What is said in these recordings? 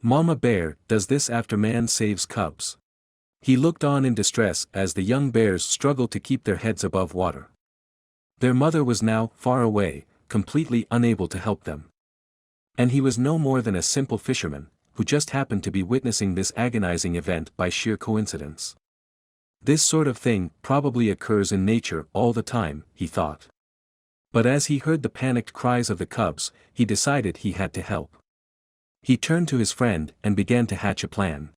Mama Bear does this after man saves cubs. He looked on in distress as the young bears struggled to keep their heads above water. Their mother was now far away, completely unable to help them. And he was no more than a simple fisherman, who just happened to be witnessing this agonizing event by sheer coincidence. This sort of thing probably occurs in nature all the time, he thought. But as he heard the panicked cries of the cubs, he decided he had to help. He turned to his friend and began to hatch a plan.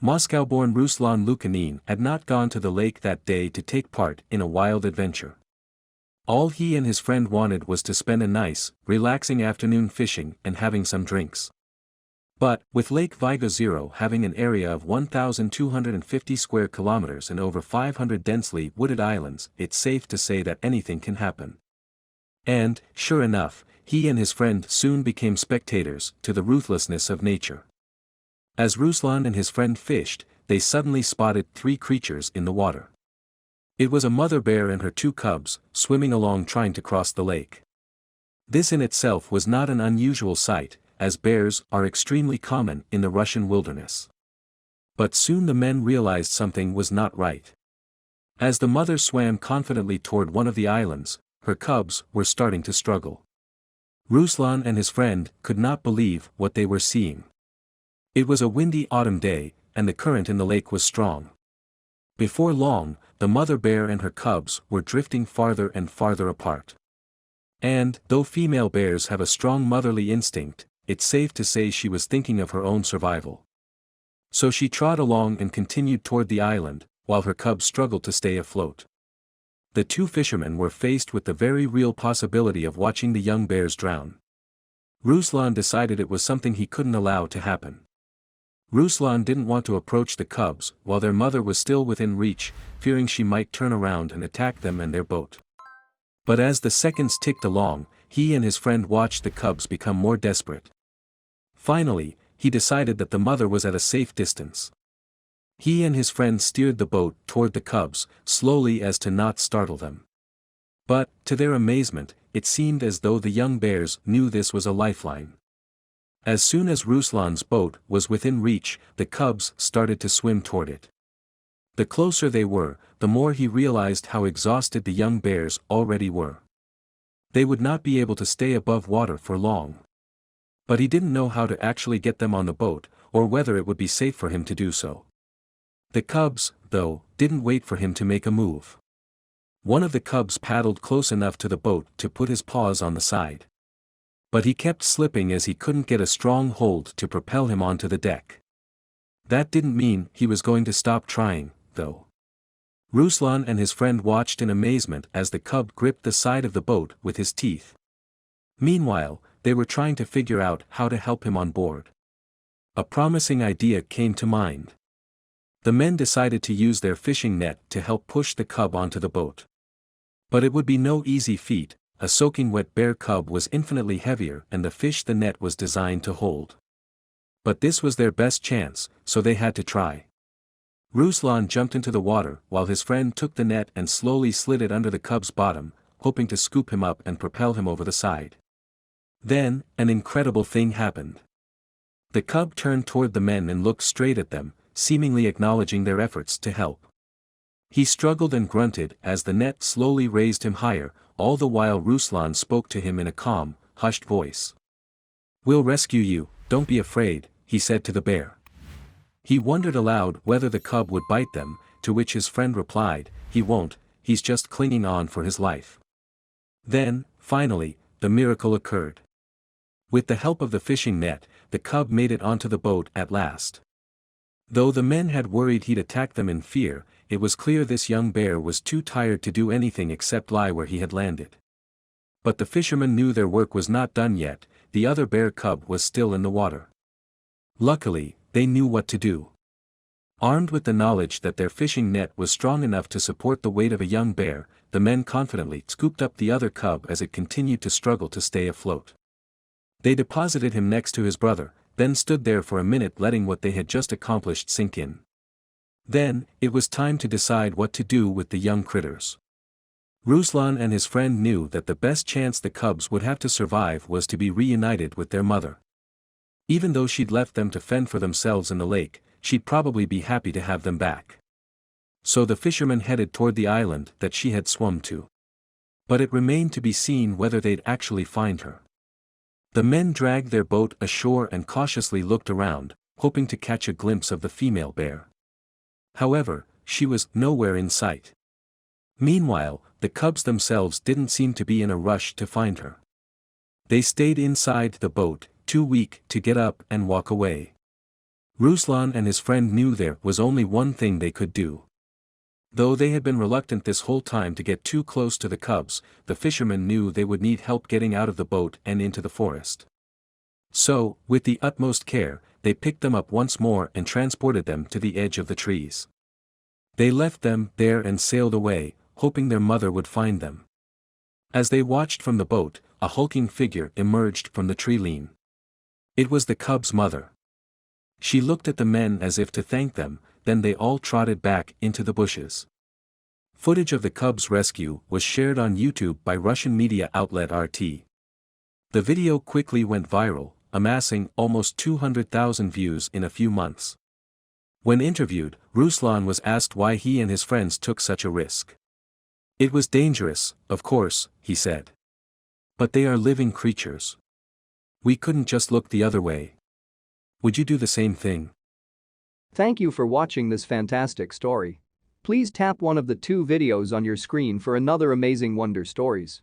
Moscow-born Ruslan Lukanin had not gone to the lake that day to take part in a wild adventure. All he and his friend wanted was to spend a nice, relaxing afternoon fishing and having some drinks. But, with Lake Vygo having an area of 1,250 square kilometers and over 500 densely wooded islands, it's safe to say that anything can happen. And, sure enough, he and his friend soon became spectators to the ruthlessness of nature. As Ruslan and his friend fished, they suddenly spotted three creatures in the water. It was a mother bear and her two cubs, swimming along trying to cross the lake. This in itself was not an unusual sight, as bears are extremely common in the Russian wilderness. But soon the men realized something was not right. As the mother swam confidently toward one of the islands, her cubs were starting to struggle. Ruslan and his friend could not believe what they were seeing. It was a windy autumn day, and the current in the lake was strong. Before long, the mother bear and her cubs were drifting farther and farther apart. And, though female bears have a strong motherly instinct, it's safe to say she was thinking of her own survival. So she trod along and continued toward the island, while her cubs struggled to stay afloat. The two fishermen were faced with the very real possibility of watching the young bears drown. Ruslan decided it was something he couldn't allow to happen. Ruslan didn't want to approach the cubs while their mother was still within reach, fearing she might turn around and attack them and their boat. But as the seconds ticked along, he and his friend watched the cubs become more desperate. Finally, he decided that the mother was at a safe distance. He and his friend steered the boat toward the cubs, slowly as to not startle them. But, to their amazement, it seemed as though the young bears knew this was a lifeline. As soon as Ruslan's boat was within reach, the cubs started to swim toward it. The closer they were, the more he realized how exhausted the young bears already were. They would not be able to stay above water for long. But he didn't know how to actually get them on the boat, or whether it would be safe for him to do so. The cubs, though, didn't wait for him to make a move. One of the cubs paddled close enough to the boat to put his paws on the side. But he kept slipping as he couldn't get a strong hold to propel him onto the deck. That didn't mean he was going to stop trying, though. Ruslan and his friend watched in amazement as the cub gripped the side of the boat with his teeth. Meanwhile, they were trying to figure out how to help him on board. A promising idea came to mind. The men decided to use their fishing net to help push the cub onto the boat. But it would be no easy feat. A soaking wet bear cub was infinitely heavier than the fish the net was designed to hold. But this was their best chance, so they had to try. Ruslan jumped into the water while his friend took the net and slowly slid it under the cub's bottom, hoping to scoop him up and propel him over the side. Then, an incredible thing happened. The cub turned toward the men and looked straight at them, seemingly acknowledging their efforts to help. He struggled and grunted as the net slowly raised him higher, all the while Ruslan spoke to him in a calm, hushed voice. "We'll rescue you, don't be afraid," he said to the bear. He wondered aloud whether the cub would bite them, to which his friend replied, "He won't, he's just clinging on for his life." Then, finally, the miracle occurred. With the help of the fishing net, the cub made it onto the boat at last. Though the men had worried he'd attack them in fear, it was clear this young bear was too tired to do anything except lie where he had landed. But the fishermen knew their work was not done yet, the other bear cub was still in the water. Luckily, they knew what to do. Armed with the knowledge that their fishing net was strong enough to support the weight of a young bear, the men confidently scooped up the other cub as it continued to struggle to stay afloat. They deposited him next to his brother, then stood there for a minute letting what they had just accomplished sink in. Then, it was time to decide what to do with the young critters. Ruslan and his friend knew that the best chance the cubs would have to survive was to be reunited with their mother. Even though she'd left them to fend for themselves in the lake, she'd probably be happy to have them back. So the fishermen headed toward the island that she had swum to. But it remained to be seen whether they'd actually find her. The men dragged their boat ashore and cautiously looked around, hoping to catch a glimpse of the female bear. However, she was nowhere in sight. Meanwhile, the cubs themselves didn't seem to be in a rush to find her. They stayed inside the boat, too weak to get up and walk away. Ruslan and his friend knew there was only one thing they could do. Though they had been reluctant this whole time to get too close to the cubs, the fishermen knew they would need help getting out of the boat and into the forest. So, with the utmost care, they picked them up once more and transported them to the edge of the trees. They left them there and sailed away, hoping their mother would find them. As they watched from the boat, a hulking figure emerged from the tree line. It was the cub's mother. She looked at the men as if to thank them, then they all trotted back into the bushes. Footage of the cubs' rescue was shared on YouTube by Russian media outlet RT. The video quickly went viral, amassing almost 200,000 views in a few months. When interviewed, Ruslan was asked why he and his friends took such a risk. "It was dangerous, of course," he said. "But they are living creatures. We couldn't just look the other way. Would you do the same thing?" Thank you for watching this fantastic story. Please tap one of the two videos on your screen for another amazing wonder stories.